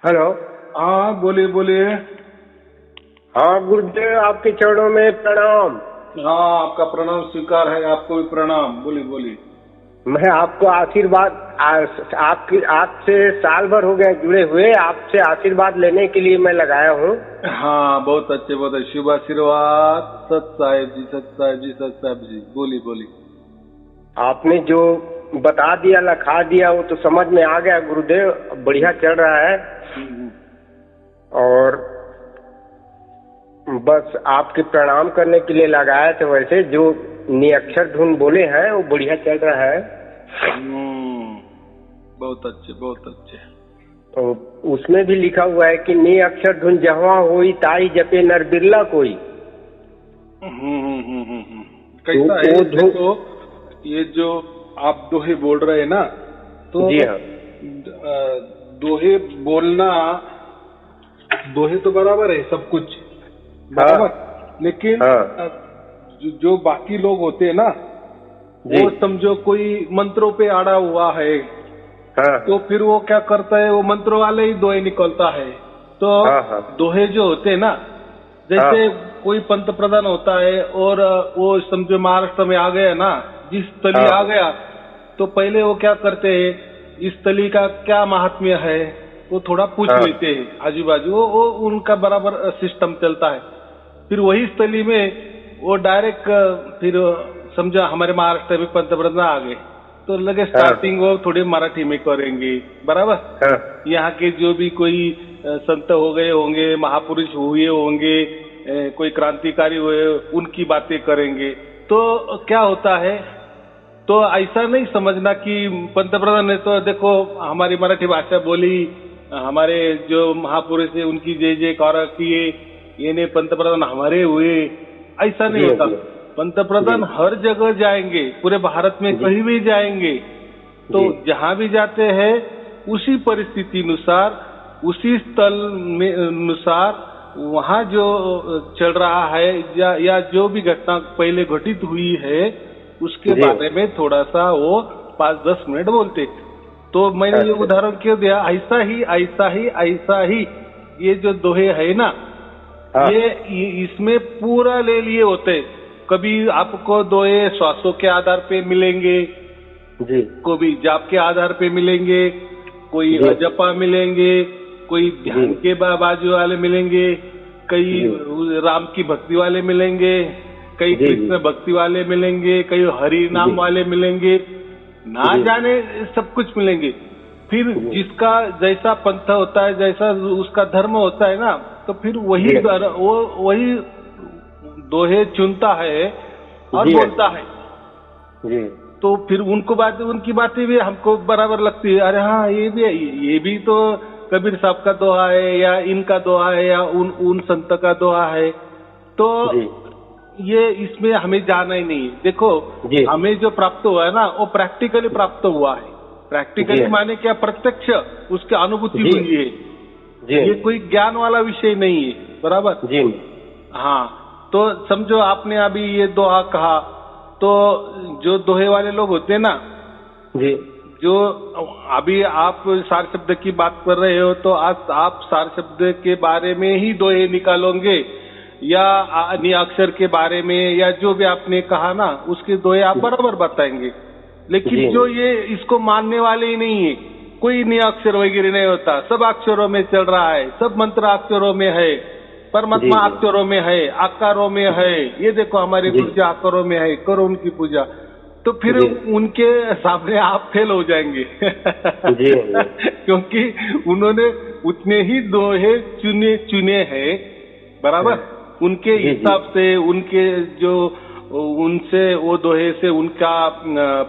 Hello. हाँ बोलिए बोलिए। हाँ गुरुदेव, आपके चरणों में प्रणाम। हाँ आपका प्रणाम स्वीकार है, आपको भी प्रणाम। बोलिए बोलिए। मैं आपको आशीर्वाद आपकी आपसे साल भर हो गए जुड़े हुए, आपसे आशीर्वाद लेने के लिए मैं लगाया हूँ। हाँ बहुत अच्छे बहुत अच्छे, शुभ आशीर्वाद। सत साहेब जी, सत साहेब जी, सत साहेब जी। बोलिए बोलिए। आपने जो बता दिया, लिखा दिया, वो तो समझ में आ गया गुरुदेव। बढ़िया चल रहा है। हम्म। और बस आपके प्रणाम करने के लिए लगाया था। वैसे जो निअक्षर धुन बोले हैं वो बढ़िया चल रहा है। बहुत अच्छे बहुत अच्छे। तो उसमें भी लिखा हुआ है कि नी अक्षर धुन जहाँ होई ताई जपे नर बिरला कोई। कैसा है देखो, ये जो आप दोहे बोल रहे हैं ना, तो जी हाँ। दोहे बोलना, दोहे तो बराबर है सब कुछ बराबर। हाँ, लेकिन हाँ, जो बाकी लोग होते हैं ना, वो समझो कोई मंत्रों पे अड़ा हुआ है, हाँ, तो फिर वो क्या करता है, वो मंत्रों वाले ही दोहे निकलता है। तो हाँ, हाँ, दोहे जो होते हैं ना, जैसे कोई पंत प्रधान होता है और वो समझो महाराष्ट्र में आ गया ना, जिस तली आ गया, तो पहले वो क्या करते हैं, इस तली का क्या महात्म्य है वो थोड़ा पूछ लेते हैं आजू बाजू। वो उनका बराबर सिस्टम चलता है। फिर वही स्थली में वो डायरेक्ट फिर समझा हमारे महाराष्ट्र में पंतप्रधान आ गए, तो लगे स्टार्टिंग वो थोड़ी मराठी में करेंगे बराबर। यहाँ के जो भी कोई संत हो गए होंगे, महापुरुष हुए होंगे, कोई क्रांतिकारी हुए, उनकी बातें करेंगे। तो क्या होता है, तो ऐसा नहीं समझना कि पंतप्रधान ने तो देखो हमारी मराठी भाषा बोली, हमारे जो महापुरुष है उनकी जय जयकार किए, ये ने पंतप्रधान हमारे हुए, ऐसा नहीं होता। पंतप्रधान हर जगह जाएंगे, पूरे भारत में कहीं भी जाएंगे, तो जहां भी जाते हैं उसी परिस्थिति अनुसार, उसी स्थल में अनुसार, वहां जो चल रहा है या जो भी घटना पहले घटित हुई है उसके बारे में थोड़ा सा वो 5-10 मिनट बोलते। तो मैंने ये उदाहरण क्यों दिया, ऐसा ही ऐसा ही ऐसा ही ये जो दोहे है ना, ये इसमें पूरा ले लिए होते। कभी आपको दोहे श्वासों के आधार पे मिलेंगे, कभी जाप के आधार पे मिलेंगे, कोई अजपा मिलेंगे, कोई ध्यान के बाजू वाले मिलेंगे, कई राम की भक्ति वाले मिलेंगे, कई कृष्ण भक्ति वाले मिलेंगे, कई हरि नाम वाले मिलेंगे, ना जाने सब कुछ मिलेंगे। फिर जिसका जैसा पंथ होता है, जैसा उसका धर्म होता है ना, तो फिर वही दोहे चुनता है और बोलता है। तो फिर उनकी बातें भी हमको बराबर लगती है। अरे हाँ, ये भी तो कबीर साहब का दोहा है, या इनका दोहा है, या उन संत का दोहा है। तो ये इसमें हमें जाना ही नहीं। देखो हमें जो प्राप्त हुआ है ना, वो प्रैक्टिकली प्राप्त हुआ है। प्रैक्टिकली माने क्या, प्रत्यक्ष उसकी अनुभूति हुई है। ये कोई ज्ञान वाला विषय नहीं है बराबर। हाँ, तो समझो आपने अभी ये दोहा कहा, तो जो दोहे वाले लोग होते हैं ना, जो अभी आप सार शब्द की बात कर रहे हो, तो आज आप सार शब्द के बारे में ही दोहे निकालोगे, या निअक्षर के बारे में, या जो भी आपने कहा ना उसके दोहे आप बराबर बताएंगे। लेकिन जो ये इसको मानने वाले ही नहीं है, कोई निअक्षर वगैरह नहीं होता, सब अक्षरों में चल रहा है, सब मंत्र अक्षरों में है, परमात्मा अक्षरों में है, आकारों में है। ये देखो हमारे गुरु जी आकारों में है, करो उनकी पूजा। तो फिर उनके सामने आप फेल हो जाएंगे क्योंकि उन्होंने उतने ही दोहे चुने हैं बराबर। उनके हिसाब से, उनके जो उनसे वो दोहे से उनका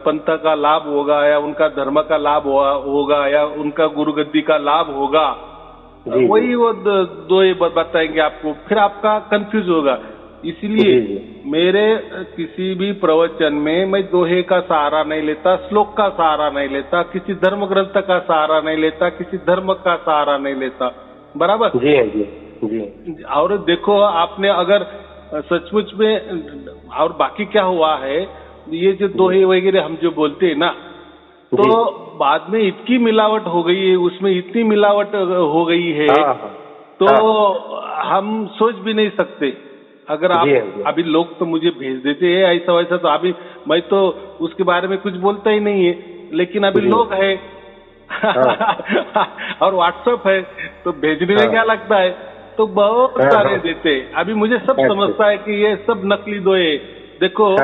पंथ का लाभ होगा, या उनका धर्म का लाभ होगा, या उनका गुरुगद्दी का लाभ होगा, वही वो दोहे बताएंगे आपको। फिर आपका कंफ्यूज होगा। इसलिए मेरे किसी भी प्रवचन में मैं दोहे का सहारा नहीं लेता, श्लोक का सहारा नहीं लेता, किसी धर्म ग्रंथ का सहारा नहीं लेता, किसी धर्म का सहारा नहीं लेता बराबर। और देखो आपने अगर सचमुच में, और बाकी क्या हुआ है, ये जो दोहे वगैरह हम जो बोलते हैं ना, तो बाद में इतनी मिलावट हो गई है, उसमें इतनी मिलावट हो गई है, तो हम सोच भी नहीं सकते। अगर आप अभी लोग तो मुझे भेज देते हैं ऐसा वैसा, तो अभी मैं तो उसके बारे में कुछ बोलता ही नहीं है, लेकिन अभी लोग है और व्हाट्सएप है, तो भेजने में क्या लगता है, तो बहुत सारे देते। अभी मुझे सब समझता है कि ये सब नकली दोए। देखो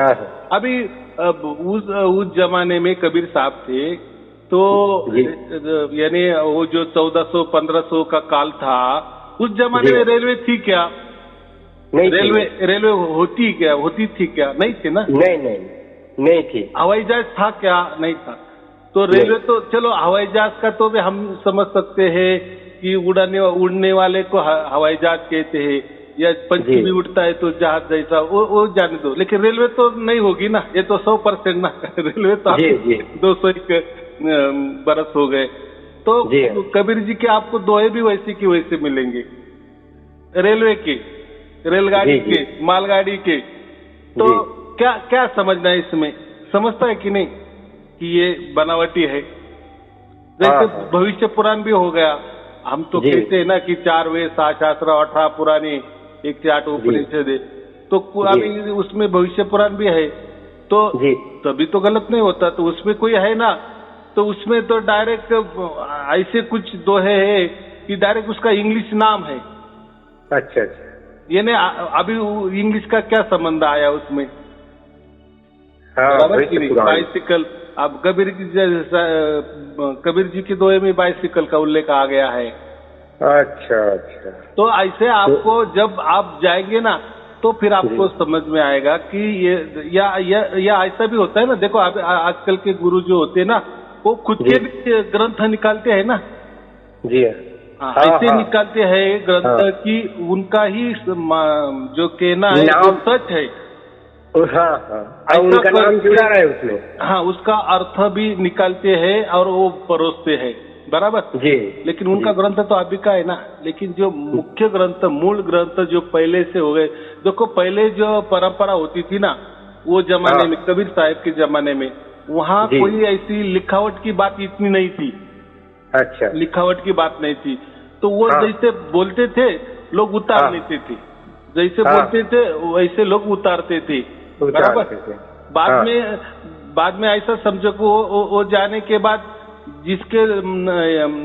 अभी उस जमाने में कबीर साहब थे, तो यानी वो जो 1400-1500 का काल था, उस जमाने में रेलवे थी क्या? रेलवे होती थी क्या? नहीं थी ना। नहीं थी। हवाई जहाज था क्या? नहीं था। तो रेलवे तो चलो, हवाई जहाज का तो भी हम समझ सकते हैं कि उड़ने वाले को हवाई जहाज कहते हैं, या पंछी भी उड़ता है तो जहाज जैसा, वो जाने दो। लेकिन रेलवे तो नहीं होगी ना, ये तो 100% ना। रेलवे तो 201 बरस हो गए। तो कबीर जी के आपको दोहे भी वैसे की वैसे मिलेंगे, रेलवे के, रेलगाड़ी के, मालगाड़ी के। तो क्या समझना है इसमें? समझता है कि नहीं कि ये बनावटी है? जैसे भविष्य पुराण भी हो गया। हम तो कहते हैं ना कि 4 वेद, 7 शास्त्र, 18 पुराने, 1 से 8 उपनिषद है, तो अभी उसमें भविष्य पुराण भी है, तो तभी तो गलत नहीं होता। तो उसमें कोई है ना, तो उसमें तो डायरेक्ट ऐसे कुछ दोहे है कि डायरेक्ट उसका इंग्लिश नाम है। अच्छा। यानी अभी इंग्लिश का क्या संबंध आया उसमें? बाइसिकल। अब कबीर जी के दोहे में बाइसिकल का उल्लेख आ गया है। अच्छा। तो ऐसे आपको जब आप जाएंगे ना, तो फिर आपको समझ में आएगा कि ये या ऐसा भी होता है ना। देखो आजकल के गुरु जो होते हैं ना, वो खुद के भी ग्रंथ निकालते हैं ना। जी ऐसे निकालते हैं ग्रंथ की उनका ही जो कहना है वो सच है। उनका नाम जुड़ा रहा है उसमें। हाँ, उसका अर्थ भी निकालते हैं और वो परोसते हैं, बराबर जी। लेकिन उनका ग्रंथ तो अभी का है ना। लेकिन जो मुख्य ग्रंथ, मूल ग्रंथ जो पहले से हो गए, देखो पहले जो परंपरा होती थी ना, वो जमाने में, कबीर साहब के जमाने में, वहाँ कोई ऐसी लिखावट की बात इतनी नहीं थी। अच्छा। लिखावट की बात नहीं थी, तो वो जैसे बोलते थे लोग उतार लेते थे, जैसे बोलते थे वैसे लोग उतारते थे, बराबर। बाद में ऐसा समझो को वो जाने के बाद जिसके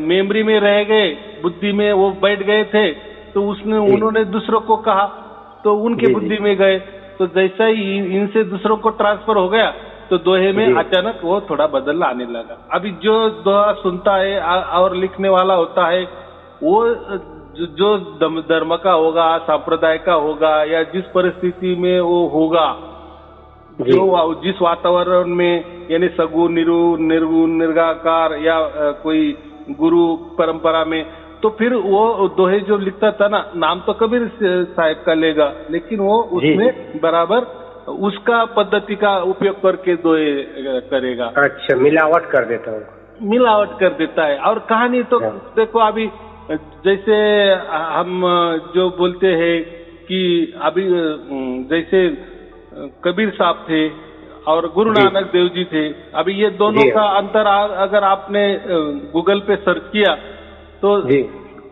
मेमोरी में रह गए, बुद्धि में वो बैठ गए थे, तो उन्होंने दूसरों को कहा तो उनके बुद्धि में गए। तो जैसा ही इनसे दूसरों को ट्रांसफर हो गया, तो दोहे में अचानक वो थोड़ा बदल आने लगा। अभी जो दोहा सुनता है और लिखने वाला होता है, वो जो धर्म का होगा, संप्रदाय का होगा, या जिस परिस्थिति में वो होगा, जो जिस वातावरण में, यानी सगुण, निर्गुण, निर्गाकार, या कोई गुरु परंपरा में, तो फिर वो दोहे जो लिखता था ना, नाम तो कबीर साहब का लेगा, लेकिन वो उसमें बराबर उसका पद्धति का उपयोग करके दोहे करेगा। अच्छा, मिलावट कर देता हूँ। मिलावट कर देता है। और कहानी तो देखो, अभी जैसे हम जो बोलते हैं कि अभी जैसे कबीर साहब थे और गुरु नानक देव जी थे, अभी ये दोनों का अंतर अगर आपने गूगल पे सर्च किया तो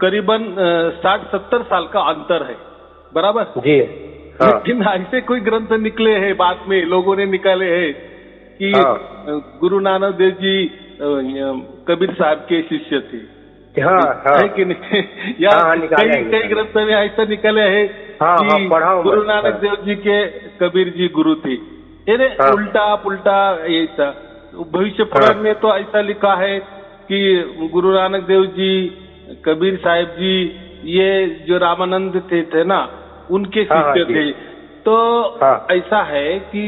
करीबन 60-70 साल का अंतर है, बराबर जी। लेकिन ऐसे कोई ग्रंथ निकले हैं, बाद में लोगों ने निकाले हैं कि गुरु नानक देव जी कबीर साहब के शिष्य थे, है कि नहीं? या कई ग्रंथ में ऐसा निकले हैं कि गुरु नानक देव जी के कबीर जी गुरु थे। ये उल्टा पुल्टा ऐसा। भविष्य पुराण में तो ऐसा लिखा है कि गुरु नानक देव जी, कबीर साहब जी, ये जो रामानंद थे ना, उनके शिष्य थे। तो ऐसा है कि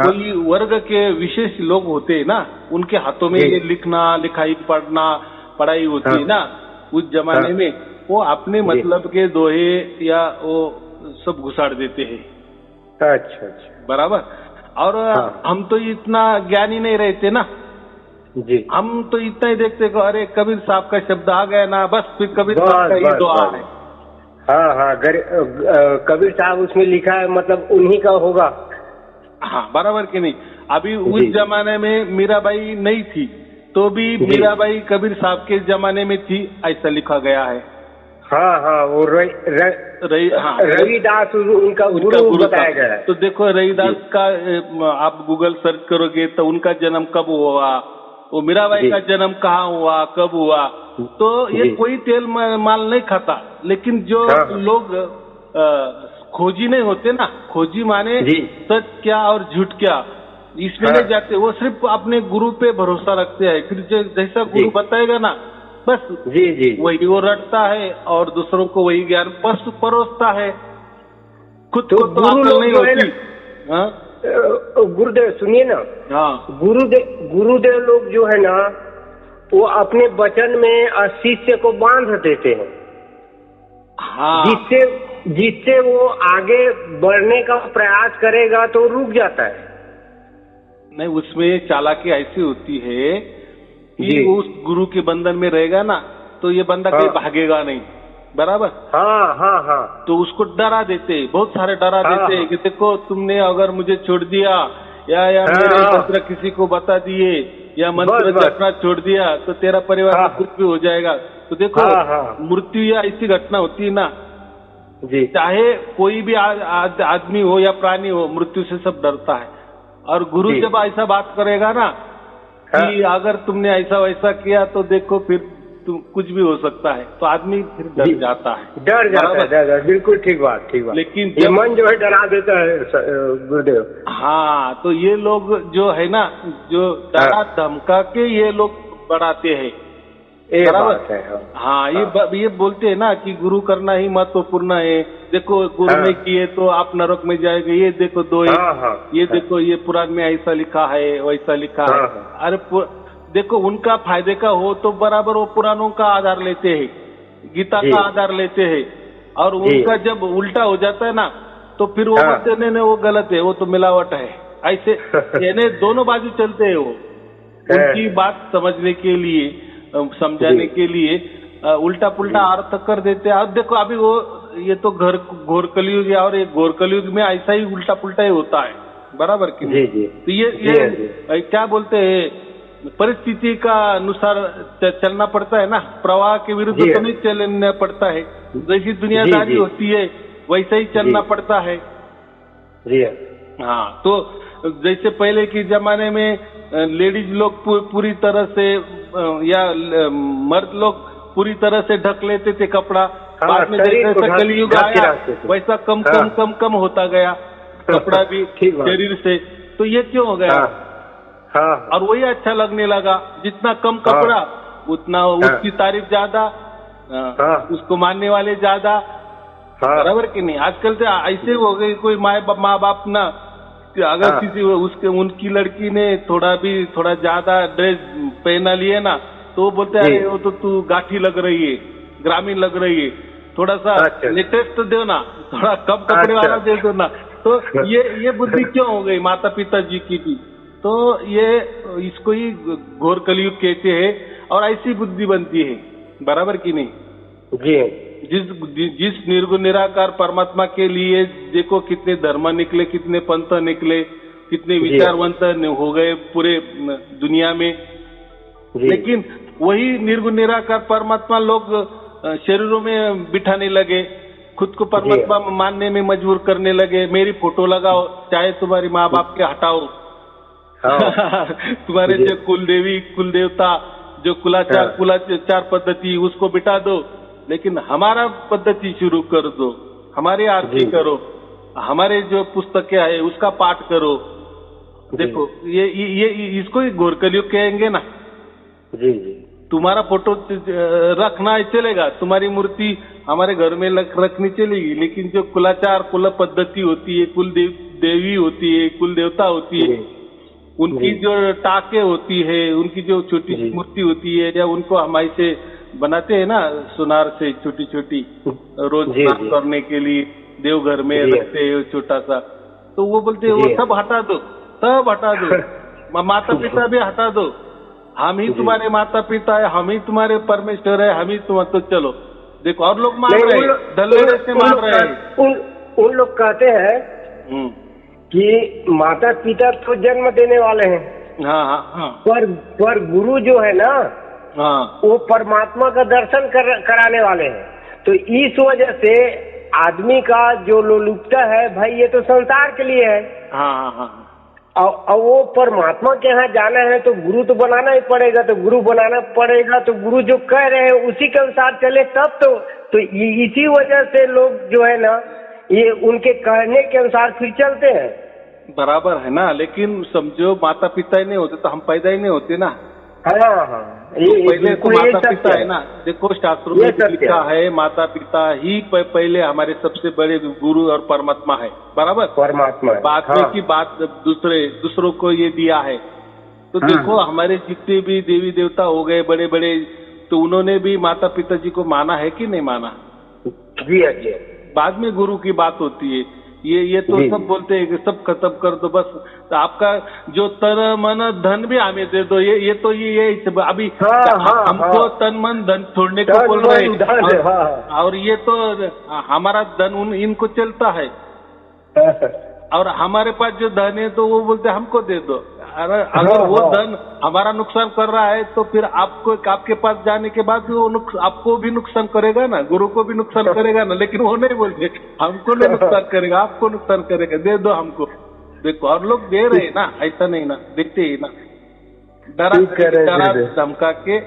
कोई वर्ग के विशेष लोग होते हैं ना, उनके हाथों में ये लिखना, लिखाई, पढ़ाई होती है ना उस जमाने में, वो अपने मतलब के दोहे या वो सब घुसाड़ देते हैं। अच्छा, बराबर। और हम तो इतना ज्ञानी नहीं रहते ना जी, हम तो इतना ही देखते कि अरे कबीर साहब का शब्द आ गया ना, बस फिर कबीर साहब का ही दुआ है। कबीर साहब उसमें लिखा है, मतलब उन्हीं का होगा। हाँ, बराबर कि नहीं? अभी उस जमाने में मीराबाई नहीं थी, तो भी मीराबाई कबीर साहब के जमाने में थी, ऐसा लिखा गया है। हाँ हाँ, वो रविदास उनका गुरु बताया गया है। तो देखो रविदास का आप गूगल सर्च करोगे तो उनका जन्म कब हुआ, वो मीराबाई का जन्म कहाँ हुआ, कब हुआ, तो ये कोई तेल माल नहीं खाता। लेकिन जो लोग खोजी नहीं होते ना, खोजी माने सच क्या और झूठ क्या, इसमें नहीं जाते, वो सिर्फ अपने गुरु पे भरोसा रखते हैं। फिर जैसा गुरु बताएगा ना, बस वही वो रटता है और दूसरों को वही ज्ञान परोसता है, खुद को तो अकल नहीं होती। गुरुदेव सुनिए ना, हाँ, गुरुदेव लोग जो है ना, वो अपने वचन में शिष्य को बांध देते हैं। हाँ, जिससे वो आगे बढ़ने का प्रयास करेगा तो रुक जाता है। नहीं, उसमें चालाकी ऐसी होती है कि उस गुरु के बंधन में रहेगा ना, तो ये बंदा कहीं भागेगा नहीं, बराबर। हाँ हाँ हाँ, तो उसको डरा देते, बहुत सारे डरा देते कि देखो तुमने अगर मुझे छोड़ दिया या मेरे मंत्र किसी को बता दिए या मंत्र जपना छोड़ दिया तो तेरा परिवार कुछ भी हो जाएगा। तो देखो मृत्यु या ऐसी घटना होती है ना, चाहे कोई भी आदमी हो या प्राणी हो, मृत्यु से सब डरता है। और गुरु जब ऐसा बात करेगा ना कि अगर तुमने ऐसा वैसा किया तो देखो फिर तुम कुछ भी हो सकता है, तो आदमी फिर डर जाता है। बिल्कुल ठीक बात। लेकिन ये मन जो है डरा देता है गुरुदेव। हाँ, तो ये लोग जो है ना, जो डरा धमका के ये लोग बढ़ाते हैं, बराबर। हाँ, ये बोलते हैं ना कि गुरु करना ही महत्वपूर्ण है। देखो गुरु नहीं किए तो आप नरक में जाएंगे, ये देखो ये देखो ये पुराण में ऐसा लिखा है वैसा लिखा है। अरे देखो, उनका फायदे का हो तो बराबर वो पुराणों का आधार लेते हैं, गीता का आधार लेते हैं, और उनका जब उल्टा हो जाता है ना तो फिर वो बोलते नहीं वो गलत है, वो तो मिलावट है। ऐसे यानी दोनों बाजू चलते हैं। वो उनकी बात समझने के लिए, समझाने के लिए उल्टा पुल्टा अर्थ कर देते हैं। अब देखो अभी वो ये तो घोर कलयुग है, और ये घोर कलयुग में ऐसा ही उल्टा पुल्टा ही होता है, बराबर कि नहीं? तो ये क्या बोलते हैं, परिस्थिति का अनुसार चलना पड़ता है ना, प्रवाह के विरुद्ध तो नहीं चलना पड़ता है। जैसी दुनियादारी होती है वैसा ही चलना पड़ता है। हाँ, तो जैसे पहले के जमाने में लेडीज लोग पूरी तरह से या मर्द लोग पूरी तरह से ढक लेते थे कपड़ा, बाद में जैसा कलयुग आया वैसा कम होता गया कपड़ा भी शरीर से। तो ये क्यों हो गया? और वही अच्छा लगने लगा, जितना कम कपड़ा उतना उसकी तारीफ ज्यादा, उसको मानने वाले ज्यादा, बराबर कि नहीं? आजकल तो ऐसे हो गए, कोई माँ बाप ना, अगर किसी उनकी लड़की ने थोड़ा ज्यादा ड्रेस पहना लिए ना, तो वो बोलते हैं वो तो तू गाठी लग रही है, ग्रामीण लग रही है, थोड़ा सा लेटेस्ट दो ना, थोड़ा कम कपड़े वाला दे दो ना। तो ये बुद्धि क्यों हो गई माता पिता जी की भी? तो ये इसको ही घोर कलयुग कहते हैं, और ऐसी बुद्धि बनती है, बराबर कि नहीं? जिस निर्गुण निराकार परमात्मा के लिए देखो कितने धर्म निकले, कितने पंथ निकले, कितने विचारवंत हो गए पूरे दुनिया में। लेकिन वही निर्गुण निराकार परमात्मा लोग शरीरों में बिठाने लगे, खुद को परमात्मा मानने में मजबूर करने लगे। मेरी फोटो लगाओ, चाहे तुम्हारी माँ बाप के हटाओ, तुम्हारे जो कुलदेवी कुलदेवता जो कुलाचार पद्धति उसको बिठा दो, लेकिन हमारा पद्धति शुरू कर दो, हमारी आरती करो, हमारे जो पुस्तकें है उसका पाठ करो। देखो ये इसको ही घोर कलयुग कहेंगे ना। तुम्हारा फोटो रखना चलेगा, तुम्हारी मूर्ति हमारे घर में रखनी चलेगी, लेकिन जो कुलाचार कुल पद्धति होती है, कुल देवी होती है, कुल देवता होती है, उनकी जो टाके होती है, उनकी जो छोटी सी मूर्ति होती है, या उनको हम ऐसे बनाते हैं ना सुनार से छोटी छोटी, रोज स्नान करने के लिए देवघर में रखते हैं छोटा सा, तो वो बोलते हैं वो सब हटा दो, माता पिता भी हटा दो, हम ही तुम्हारे माता पिता है, हम ही तुम्हारे परमेश्वर है, हम ही तुम्हारे। तो चलो देखो, और लोग मान रहे हैं, दल्लेरे से मान रहे हैं। उन लोग कहते हैं कि माता पिता तो जन्म देने वाले हैं, हाँ हाँ हाँ पर गुरु जो है ना, हाँ वो परमात्मा का दर्शन कराने वाले हैं। तो इस वजह से आदमी का जो लोलुपता है भाई, ये तो संसार के लिए है। हाँ हाँ हाँ और वो परमात्मा के यहाँ जाना है तो गुरु तो बनाना ही पड़ेगा। तो गुरु बनाना पड़ेगा तो गुरु जो कह रहे हैं उसी के अनुसार चले तब तो इसी वजह से लोग जो है ना, ये उनके कहने के अनुसार फिर चलते हैं। बराबर है ना, लेकिन समझो माता पिता ही नहीं होते तो हम पैदा ही नहीं होते ना। हाँ हाँ, तो पहले तो माता पिता है ना। देखो शास्त्रों में लिखा है माता पिता ही पहले हमारे सबसे बड़े गुरु और परमात्मा है। बराबर, परमात्मा बाद में की बात दूसरों को ये दिया है। तो देखो हमारे जितने भी देवी देवता हो गए बड़े बड़े, तो उन्होंने भी माता पिता जी को माना है कि नहीं माना? जी जी। बाद में गुरु की बात होती है। ये तो सब बोलते हैं कि सब खत्म कर दो बस, तो आपका जो तन मन धन भी हमें दे दो। ये तो ये अभी हमको तन मन धन छोड़ने को बोल रहे हैं, और ये तो हमारा धन इनको चलता है, और हमारे पास जो धन है तो वो बोलते हमको दे दो। अगर वो धन हमारा नुकसान कर रहा है तो फिर आपके पास जाने के बाद वो आपको भी नुकसान करेगा ना, गुरु को भी नुकसान करेगा ना। लेकिन वो नहीं बोलते हमको नहीं नुकसान करेगा, आपको नुकसान करेगा, दे दो हमको। देखो और लोग दे रहे ना, ऐसा नहीं ना, देते ही ना, डरा धमका के।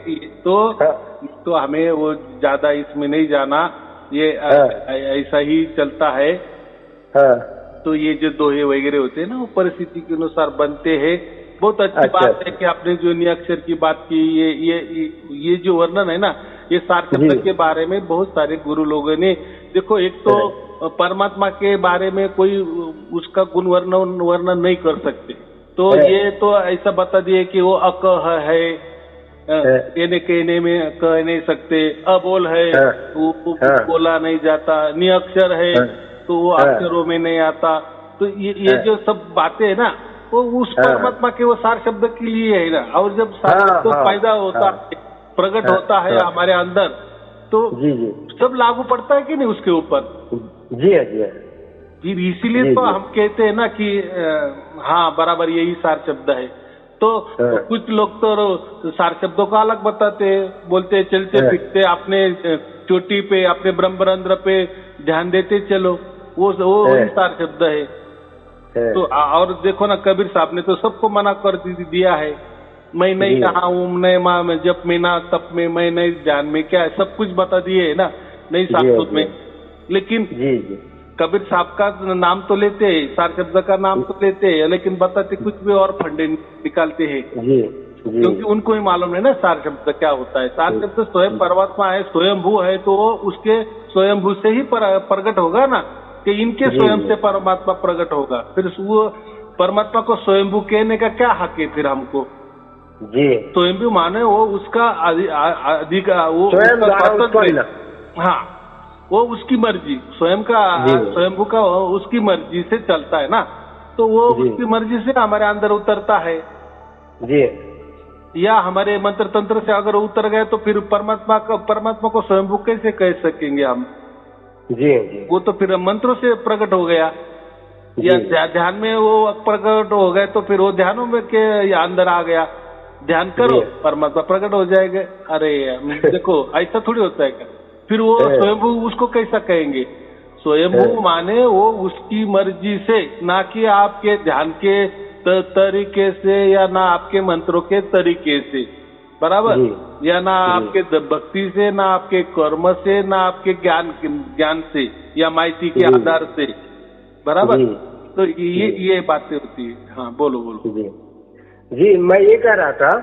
तो हमें वो ज्यादा इसमें नहीं जाना, ये ऐसा ही चलता है। तो ये जो दोहे वगैरह होते हैं ना, वो परिस्थिति के अनुसार बनते हैं। बहुत अच्छी बात है कि आपने जो नियक्षर की बात की, ये जो वर्णन है ना, ये सार शब्द के बारे में बहुत सारे गुरु लोगों ने, देखो एक तो परमात्मा के बारे में कोई उसका गुण वर्णन नहीं कर सकते, तो ये तो ऐसा बता दिए कि वो अकह है, कहने कहने में कह नहीं सकते, अबोल है, वो बोला नहीं जाता, नियक्षर है तो वो अक्षरों में नहीं आता। तो ये जो सब बातें है ना, वो उस परमात्मा के वो सार शब्द के लिए है ना। और जब सार शब्द पैदा होता है, प्रकट होता है हमारे अंदर, तो सब लागू पड़ता है कि नहीं उसके ऊपर? जी जी। इसीलिए तो हम कहते हैं ना कि हाँ बराबर यही सार शब्द है। तो कुछ लोग तो सार शब्दों का अलग बताते हैं, बोलते हैं चलते फिरते अपने चोटी पे, अपने ब्रह्मरंध्र पे ध्यान देते चलो, वो सार शब्द है। तो और देखो ना, कबीर साहब ने तो सबको मना कर दिया है, मैं नहीं रहा हूँ, मैं माँ में जप में ना तप में, मैं नहीं ध्यान में, क्या है सब कुछ बता दिए है ना, नहीं शास्त्रों में। लेकिन कबीर साहब का नाम तो लेते हैं, सार शब्द का नाम तो लेते हैं, लेकिन बताते कुछ भी और फंडे निकालते हैं, क्योंकि उनको ही मालूम है ना सार शब्द क्या होता है। सार शब्द स्वयं परमात्मा है, स्वयंभू है, तो उसके स्वयंभू से ही प्रकट होगा ना, कि इनके स्वयं से परमात्मा प्रकट होगा। फिर वो परमात्मा को स्वयंभू कहने का क्या हक है फिर हमको? स्वयंभू माने वो उसका स्वतंत्र, हाँ वो उसकी मर्जी, स्वयं का स्वयंभू का उसकी मर्जी से चलता है ना, तो वो उसकी मर्जी से हमारे अंदर उतरता है। या हमारे मंत्र तंत्र से अगर उतर गए तो फिर परमात्मा को स्वयंभू कैसे कह सकेंगे हम? वो तो फिर मंत्रों से प्रकट हो गया, या ध्यान में वो प्रकट हो गए तो फिर वो ध्यानों में के अंदर आ गया, ध्यान करो परमात्मा प्रकट हो जाएगा। अरे देखो ऐसा थोड़ी होता है क्या? फिर वो स्वयंभू उसको कैसा कहेंगे? स्वयंभू माने वो उसकी मर्जी से, ना कि आपके ध्यान के तरीके से, या ना आपके मंत्रों के तरीके से, बराबर, या ना आपके भक्ति से, ना आपके कर्म से, ना आपके ज्ञान से या माइती के आधार से, बराबर। तो ये बातें होती है। हाँ बोलो बोलो। जी मैं ये कह रहा था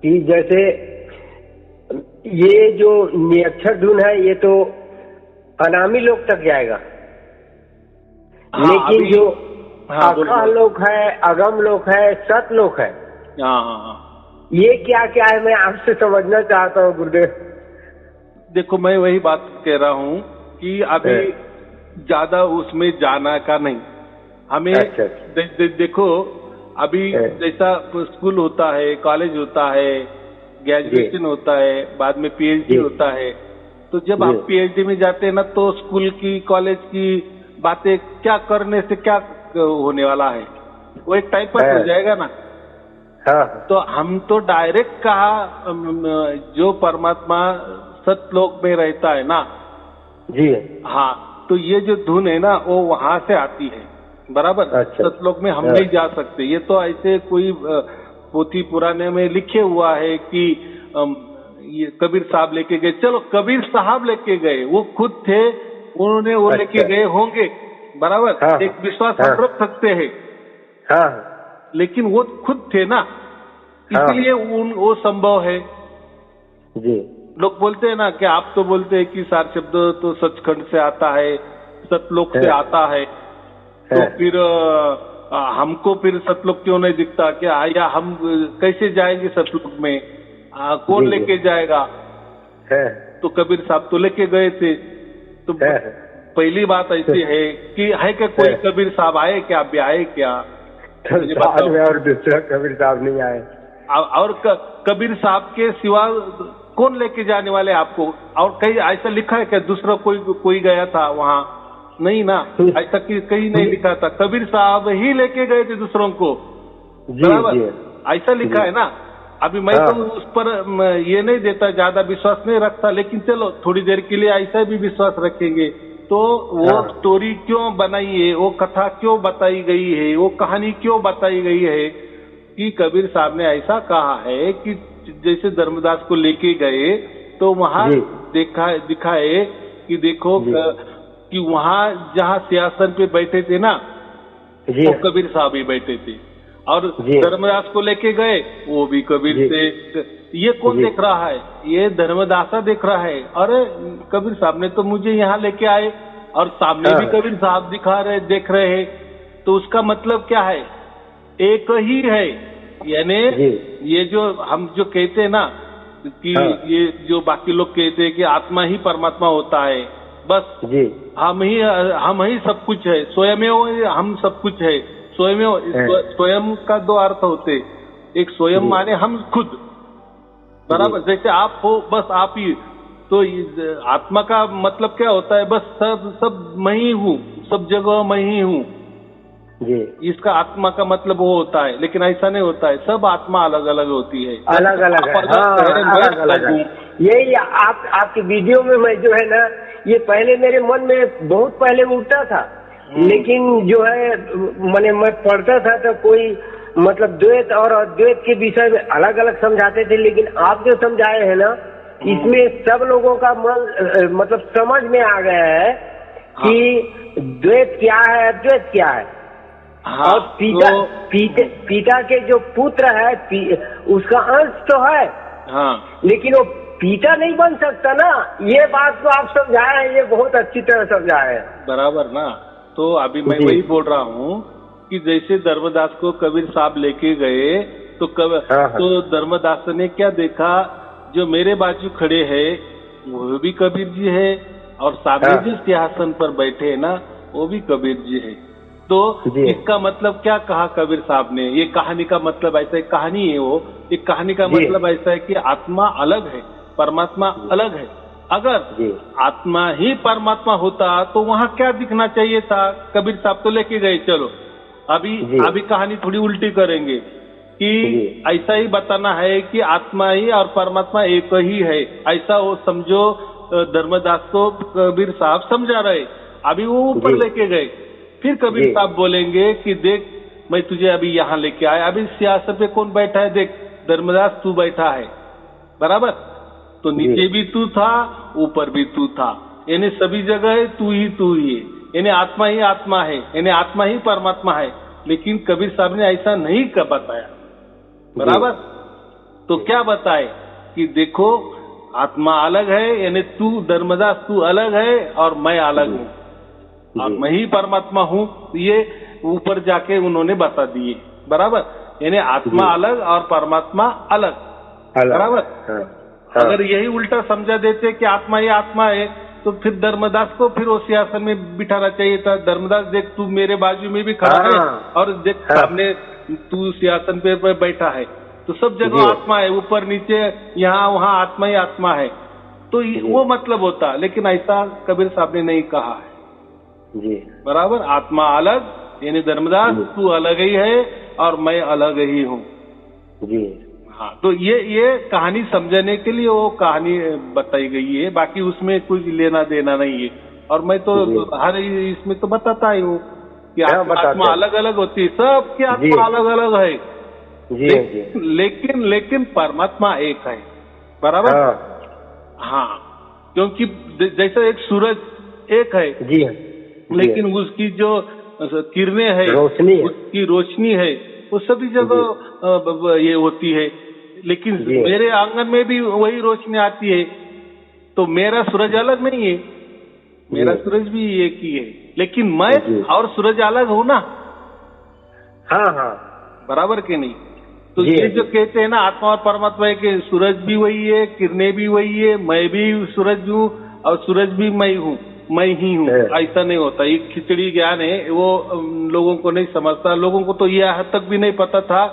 कि जैसे ये जो नियक्षर धुन है ये तो अनामी लोग तक जाएगा, लेकिन जो अकह लोक है, अगम लोक है, सत लोक है, ये क्या क्या है मैं आपसे समझना चाहता हूँ गुरुदेव। देखो मैं वही बात कह रहा हूँ कि अभी ज्यादा उसमें जाना का नहीं हमें। देखो अभी जैसा स्कूल होता है, कॉलेज होता है, ग्रेजुएशन होता है, बाद में पीएचडी होता है, तो जब आप पीएचडी में जाते हैं ना, तो स्कूल की कॉलेज की बातें क्या करने से क्या होने वाला है, वो एक टाइम पास हो जाएगा ना। हाँ तो हम तो डायरेक्ट कहा जो परमात्मा सतलोक में रहता है ना जी। हाँ, तो ये जो धुन है ना वो वहां से आती है, बराबर। अच्छा। सतलोक में हम नहीं जा सकते, ये तो ऐसे कोई पोथी पुराने में लिखे हुआ है कि ये कबीर साहब लेके गए। चलो कबीर साहब लेके गए, वो खुद थे, उन्होंने वो लेके गए होंगे, बराबर। हाँ, एक विश्वास हम रख सकते हैं, हाँ लेकिन वो खुद थे ना, इसलिए वो संभव है जी। लोग बोलते हैं ना कि आप तो बोलते हैं कि सार शब्द तो सचखंड से आता है, सतलोक से आता है, तो फिर हमको फिर सतलोक क्यों नहीं दिखता क्या, या हम कैसे जाएंगे सतलोक में, कौन लेके जाएगा। तो कबीर साहब तो लेके गए थे। तो पहली बात ऐसी है कि है क्या कोई कबीर साहब आए क्या, अभी आए क्या? और दूसरा कबीर साहब नहीं आए। और कबीर साहब के सिवा कौन लेके जाने वाले आपको? और कहीं ऐसा लिखा है क्या दूसरा कोई गया था वहाँ? नहीं ना, ऐसा कहीं नहीं लिखा था। कबीर साहब ही लेके गए थे दूसरों को, बराबर, ऐसा लिखा है ना। अभी मैं तो उस पर ये नहीं देता, ज्यादा विश्वास नहीं रखता, लेकिन चलो थोड़ी देर के लिए ऐसा भी विश्वास रखेंगे। तो वो स्टोरी क्यों बनाई है, वो कथा क्यों बताई गई है, वो कहानी क्यों बताई गई है कि कबीर साहब ने ऐसा कहा है कि जैसे धर्मदास को लेके गए तो वहां दिखाए कि देखो कि वहां जहाँ सिंहासन पे बैठे थे ना, वो कबीर साहब ही बैठे थे, और धर्मदास को लेके गए वो भी कबीर थे। ये कौन देख रहा है? ये धर्मदासा देख रहा है। अरे कबीर साहब ने तो मुझे यहाँ लेके आए, और सामने भी कबीर साहब देख रहे हैं, तो उसका मतलब क्या है? एक ही है। यानी ये जो हम जो कहते हैं ना कि ये जो बाकी लोग कहते हैं कि आत्मा ही परमात्मा होता है, बस हम ही सब कुछ है, स्वयं हम सब कुछ है। स्वयं का दो अर्थ होते, एक स्वयं माने हम खुद, बराबर, जैसे आप हो बस आप ही। तो आत्मा का मतलब क्या होता है? बस सब मैं ही हूँ, सब जगह मैं ही हूँ, इसका आत्मा का मतलब वो होता है। लेकिन ऐसा नहीं होता है, सब आत्मा अलग अलग होती है, अलग अलग है। यही आपके वीडियो में मैं जो है ना, ये पहले मेरे मन में बहुत पहले उठता था, लेकिन जो है मैं पढ़ता था तो कोई मतलब द्वैत और अद्वैत के विषय में अलग अलग समझाते थे, लेकिन आप जो समझाए हैं ना, इसमें सब लोगों का मन मतलब समझ में आ गया है कि द्वैत क्या है, अद्वैत क्या है। और पिता के जो पुत्र है उसका अंश तो है, लेकिन वो पिता नहीं बन सकता ना। ये बात तो आप समझाए हैं, ये बहुत अच्छी तरह समझाए हैं, बराबर ना। तो अभी मैं वही बोल रहा हूँ कि जैसे धर्मदास को कबीर साहब लेके गए तो तो धर्मदास ने क्या देखा? जो मेरे बाजू खड़े हैं वो भी कबीर जी है, और सामने जिस सिंहासन पर बैठे हैं ना वो भी कबीर जी है। तो इसका मतलब क्या कहा कबीर साहब ने? ये कहानी का मतलब ऐसा है, कहानी है वो, एक कहानी का मतलब ऐसा है कि आत्मा अलग है, परमात्मा अलग है। अगर आत्मा ही परमात्मा होता तो वहाँ क्या दिखना चाहिए था? कबीर साहब तो लेके गए, चलो अभी कहानी थोड़ी उल्टी करेंगे कि ऐसा ही बताना है कि आत्मा ही और परमात्मा एक ही है, ऐसा वो समझो। धर्मदास को कबीर साहब समझा रहे, अभी वो ऊपर लेके गए, फिर कबीर साहब बोलेंगे कि देख मैं तुझे अभी यहाँ लेके आया, अभी सिंहासन पे कौन बैठा है? देख धर्मदास तू बैठा है, बराबर। तो नीचे भी तू था, ऊपर भी तू था, यानी सभी जगह तू ही है, यानी आत्मा ही आत्मा है, यानी आत्मा ही परमात्मा है। लेकिन कबीर साहब ने ऐसा नहीं बताया, बराबर। तो क्या बताए कि देखो आत्मा अलग है, यानी तू धर्मदास तू अलग है और मैं अलग हूँ, और मैं ही परमात्मा हूँ। ये ऊपर जाके उन्होंने बता दिए, बराबर। यानी आत्मा अलग और परमात्मा अलग, बराबर। अगर यही उल्टा समझा देते कि आत्मा ही आत्मा है, तो फिर धर्मदास को फिर उस सिंहासन में बिठाना चाहिए था। धर्मदास देख तू मेरे बाजू में भी खड़ा है, और देख सामने तू सिंहासन पे बैठा है, तो सब जगह आत्मा है, ऊपर नीचे यहाँ वहाँ आत्मा ही आत्मा है। तो वो मतलब होता, लेकिन ऐसा कबीर साहब ने नहीं कहा है, बराबर। आत्मा अलग, यानी धर्मदास तू अलग ही है और मैं अलग ही हूँ, जी। हाँ, तो ये कहानी समझने के लिए वो कहानी बताई गई है, बाकी उसमें कुछ लेना देना नहीं है। और मैं तो हर इसमें तो बताता ही हूँ कि आत्मा अलग अलग होती है, सबकी आत्मा अलग अलग है। लेकिन परमात्मा एक है, बराबर। हाँ, क्योंकि जैसे एक सूरज एक है, लेकिन उसकी जो किरणें है, उसकी रोशनी है, वो सभी जगह ये होती है। लेकिन मेरे आंगन में भी वही रोशनी आती है, तो मेरा सूरज अलग नहीं है, मेरा सूरज भी एक ही है, लेकिन मैं और सूरज अलग हूँ ना। हाँ हाँ, बराबर के नहीं। तो ये जो कहते हैं ना आत्मा और परमात्मा के, सूरज भी वही है, किरणें भी वही है, मैं भी सूरज हूँ और सूरज भी मैं हूँ, मैं ही हूँ, ऐसा नहीं होता। ये खिचड़ी ज्ञान है, वो लोगों को नहीं समझता। लोगों को तो यह हद तक भी नहीं पता था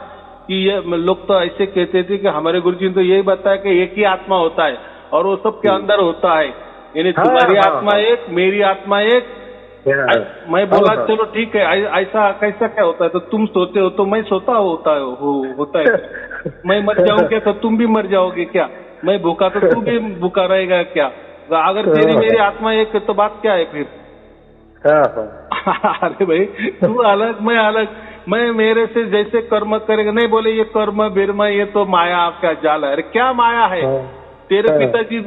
कि ये लोग तो ऐसे कहते थे कि हमारे गुरुजी ने तो यही बताया कि एक ही आत्मा होता है और वो सबके अंदर होता है, यानी तुम्हारी आत्मा एक, मेरी आत्मा एक। मैं बोला चलो ठीक है, ऐसा कैसा क्या होता है, तो तुम सोते हो तो मैं सोता होता है मैं मर जाऊं क्या तो तुम भी मर जाओगे क्या, मैं भूखा तो तू भी भूखा रहेगा क्या, अगर तेरी मेरी आत्मा एक तो बात क्या है फिर। अरे भाई, तू अलग मैं अलग, मैं मेरे से जैसे कर्म करेगा, नहीं बोले ये कर्म बिर्म ये तो माया आपका जाल है। अरे क्या माया है, तेरे पिताजी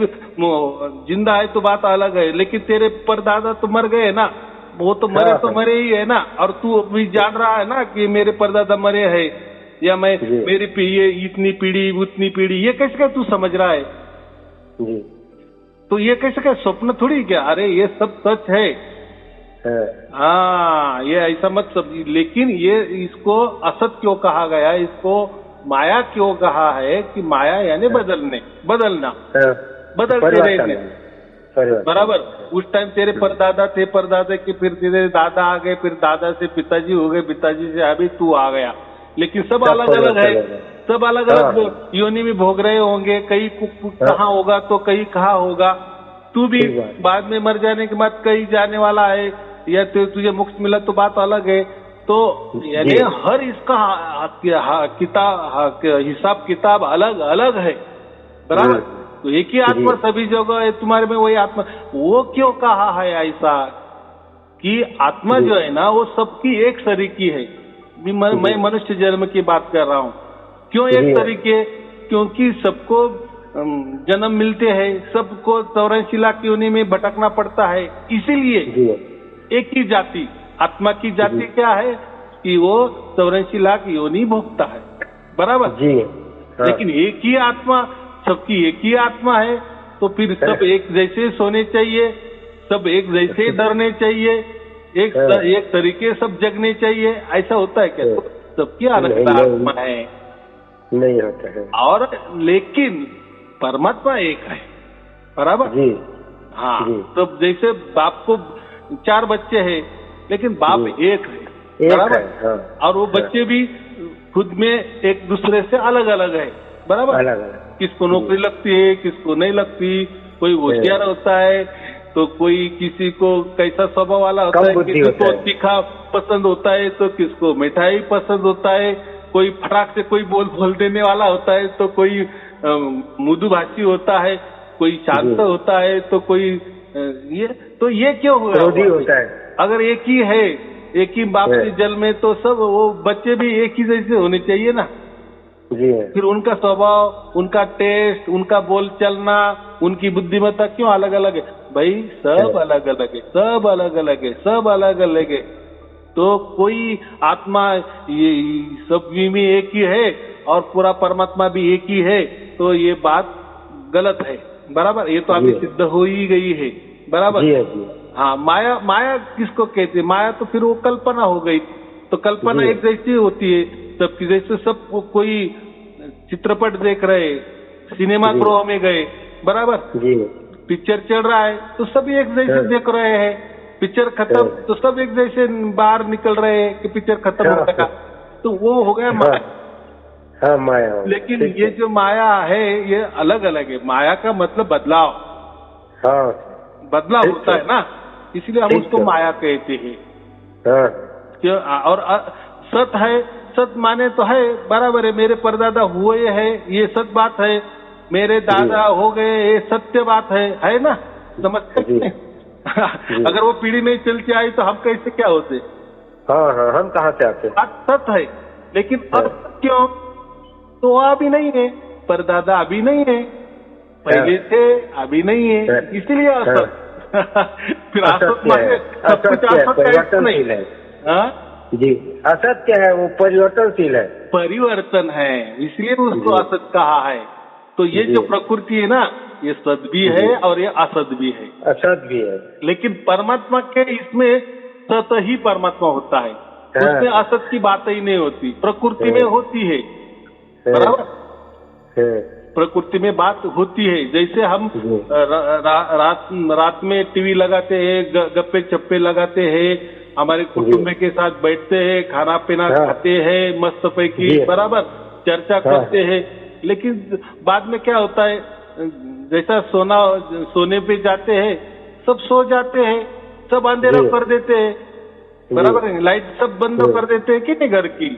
जिंदा है तो बात अलग है, लेकिन तेरे परदादा तो मर गए ना, वो तो मरे ही है ना। और तू भी जान रहा है ना कि मेरे परदादा मरे हैं, या मैं मेरी ये इतनी पीढ़ी उतनी पीढ़ी, ये कैसे क्या तू समझ रहा है। तो ये कैसे क्या स्वप्न थोड़ी क्या, अरे ये सब सच है। हाँ, ये ऐसा मत समझिए। लेकिन ये इसको असत क्यों कहा गया, इसको माया क्यों कहा है कि माया यानी बदलना, बदलते रहने, बराबर। उस टाइम तेरे परदादा थे, परदादा के फिर तेरे दादा आ गए, फिर दादा से पिताजी हो गए, पिताजी से अभी तू आ गया, लेकिन सब अलग अलग है, सब अलग अलग योनि में भोग रहे होंगे। कहीं कहाँ होगा तो कहीं कहाँ होगा, तू भी बाद में मर जाने के बाद कहीं जाने वाला है, या तुझे मोक्ष मिला तो बात अलग है। तो यानी हर इसका हिसाब किताब अलग अलग है, बराबर। तो एक ही आत्मा सभी जगह है, तुम्हारे में वही आत्मा। वो क्यों कहा है ऐसा कि आत्मा जो है ना वो सबकी एक तरीकी है। मैं मनुष्य जन्म की बात कर रहा हूँ। क्यों एक तरीके, क्योंकि सबको जन्म मिलते हैं, सबको 84 लाख योनि में भटकना पड़ता है, इसीलिए एक ही जाति, आत्मा की जाति क्या है कि वो 84 लाख योनि भोगता है, बराबर। लेकिन एक ही आत्मा, सबकी एक ही आत्मा है, तो फिर सब एक जैसे सोने चाहिए, सब एक जैसे डरने चाहिए, एक तरीके सब जगने चाहिए, ऐसा होता है क्या? सबकी अलग आत्मा है, नहीं होता है। और लेकिन परमात्मा एक है, बराबर। हाँ, तो जैसे बाप को 4 बच्चे हैं, लेकिन बाप एक है, बराबर। और वो बच्चे भी खुद में एक दूसरे से अलग अलग है, बराबर। किसको नौकरी लगती है, किसको नहीं लगती, कोई होशियार होता है तो कोई किसी को कैसा स्वभाव वाला होता है, किसी को तीखा पसंद होता है तो किसको मिठाई पसंद होता है, कोई फटाक से कोई बोल देने वाला होता है तो कोई मृदुभाषी होता है, कोई शांत होता है तो कोई ये क्यों होता है? अगर एक ही है, एक ही बाप के जल में, तो सब वो बच्चे भी एक ही जैसे होने चाहिए ना। फिर उनका स्वभाव, उनका टेस्ट, उनका बोल चलना, उनकी बुद्धिमत्ता क्यों अलग अलग है? भाई सब अलग अलग है, सब अलग अलग है, सब अलग अलग है। तो कोई आत्मा ये सब में एक ही है और पूरा परमात्मा भी एक ही है, तो ये बात गलत है, बराबर। ये तो अभी सिद्ध हो ही गई है, बराबर। हाँ, माया किसको कहते हैं? माया तो फिर वो कल्पना हो गई। तो कल्पना एक जैसी होती है सबकी, जैसे सब कोई चित्रपट देख रहे, सिनेमा गृह में गए, बराबर। पिक्चर चल रहा है तो सब एक जैसे देख रहे हैं, पिक्चर खत्म तो सब एक जैसे बाहर निकल रहे हैं कि पिक्चर खत्म हो गया, तो वो हो गया माया। माया। लेकिन ये जो माया है ये अलग अलग है। माया का मतलब बदलाव, बदलाव होता है ना, इसलिए हम उसको माया कहते हैं। और सत है, सत माने तो है, बराबर है, मेरे परदादा हुए है, ये सत बात है, मेरे दादा हो गए, ये सत्य बात है ना, समझते हैं? अगर वो पीढ़ी नहीं चलती आई तो हम कैसे क्या होते? हाँ हाँ, हम कहाँ से आते? बात सत है, लेकिन अब क्यों? तो अभी नहीं है, परदादा अभी नहीं है, पहले थे अभी नहीं है, इसीलिए असत। फिर असत माने सब कुछ असत का नहीं है। हाँ जी, असत्य है, वो परिवर्तनशील है, परिवर्तन है, इसलिए उसको असत कहा है। तो ये जो प्रकृति है ना, ये सत भी है और ये असत भी है, असत भी है। लेकिन परमात्मा के इसमें सत ही परमात्मा होता है, उसमें असत की बात ही नहीं होती, प्रकृति में होती है, बराबर? प्रकृति में बात होती है। जैसे हम रात में टीवी लगाते हैं, गप्पे चप्पे लगाते हैं, हमारे कुटुंब के साथ बैठते हैं, खाना पीना खाते हैं मस्त पैकी, बराबर चर्चा करते हैं, लेकिन बाद में क्या होता है, जैसा सोने पे जाते हैं, सब सो जाते हैं, सब अंधेरा कर देते हैं, बराबर है, लाइट सब बंद कर देते हैं कि नहीं घर की,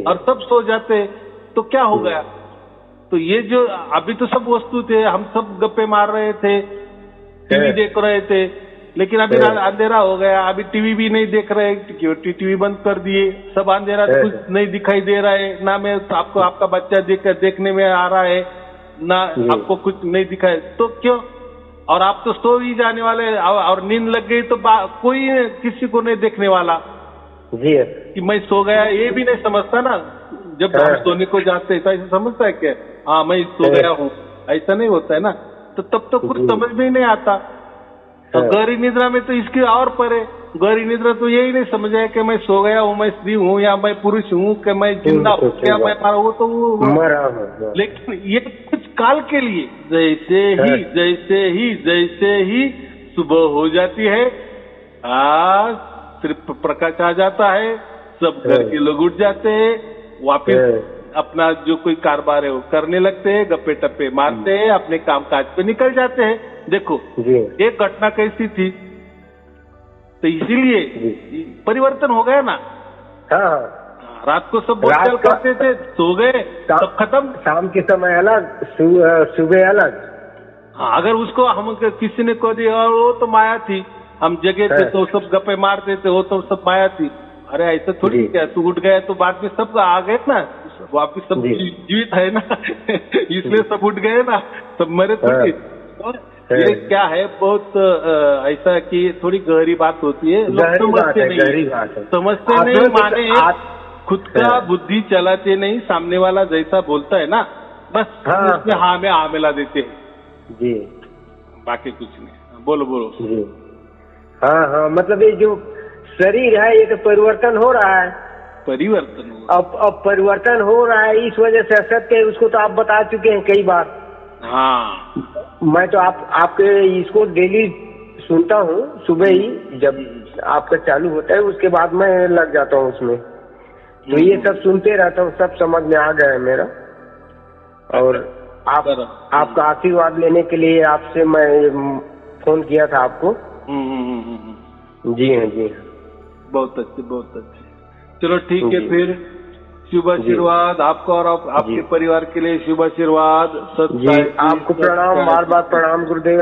और सब सो जाते हैं, तो क्या हो गया? तो ये जो अभी तो सब वस्तु थे, हम सब गप्पे मार रहे थे, टीवी देख रहे थे, लेकिन अभी अंधेरा हो गया, अभी टीवी भी नहीं देख रहे, टीवी बंद कर दिए, सब अंधेरा, कुछ नहीं दिखाई दे रहा है, ना मैं आपको आपका बच्चा देखने में आ रहा है, ना आपको कुछ नहीं दिखाई, तो क्यों? और आप तो सो ही जाने वाले, और नींद लग गई तो कोई किसी को नहीं देखने वाला जी कि मैं सो गया, ये भी नहीं समझता ना। जब हम सोने को जाते हैं तो ऐसा समझता है क्या, हाँ मैं सो गया हूँ, ऐसा नहीं होता है ना। तो तब तो कुछ समझ में ही नहीं आता। तो गहरी निद्रा में तो इसके और परे, गहरी निद्रा तो यही नहीं समझ आया कि मैं सो गया हूँ, मैं स्त्री हूँ या मैं पुरुष हूँ, कि मैं जिंदा हूँ या मैं मरा हूँ, तो वो लेकिन ये कुछ काल के लिए, जैसे ही सुबह हो जाती है, सिर्फ प्रकाश आ जाता है, सब घर के लोग उठ जाते हैं, वापिस अपना जो कोई कारोबार है वो करने लगते हैं, गप्पे टप्पे मारते हैं, अपने काम काज पे निकल जाते हैं। देखो एक घटना कैसी थी, तो इसीलिए परिवर्तन हो गया ना। हाँ, रात को सब बोल करते थे, सो गए, सब खत्म, शाम के समय अलग, सुबह अलग। हाँ, अगर उसको हम किसी ने कह दिया वो तो माया थी, हम जगह थे तो सब गप्पे मारते थे, वो तो सब माया थी। अरे ऐसा थोड़ी क्या, तू उठ गया तो बाद में सब आ गए ना, वापिस सब जीवित है ना, इसलिए सब उठ गए ना, सब मरे थोड़ी। ये क्या है, बहुत ऐसा कि थोड़ी गहरी बात होती है, लोग समझते नहीं, माने खुद का बुद्धि चलाते नहीं, सामने वाला जैसा बोलता है ना, बस उसमें हाँ में हाँ मिला देते हैं जी, बाकी कुछ नहीं। बोलो जी। हाँ, मतलब ये जो शरीर है ये तो परिवर्तन हो रहा है, परिवर्तन हो रहा है। अब परिवर्तन हो रहा है, इस वजह से असत्य है, उसको तो आप बता चुके हैं कई बार। हाँ, मैं तो आपके इसको डेली सुनता हूँ, सुबह ही जब आपका चालू होता है उसके बाद मैं लग जाता हूँ उसमें, तो ये सब सुनते रहता हूँ, सब समझ में आ गया है मेरा। और आपका आशीर्वाद लेने के लिए आपसे मैं फोन किया था आपको। जी हाँ, बहुत अच्छे। चलो ठीक है, फिर शुभ आशीर्वाद आपको और आपके परिवार के लिए, शुभ आशीर्वाद। जी, आपको प्रणाम, बार बार प्रणाम गुरुदेव।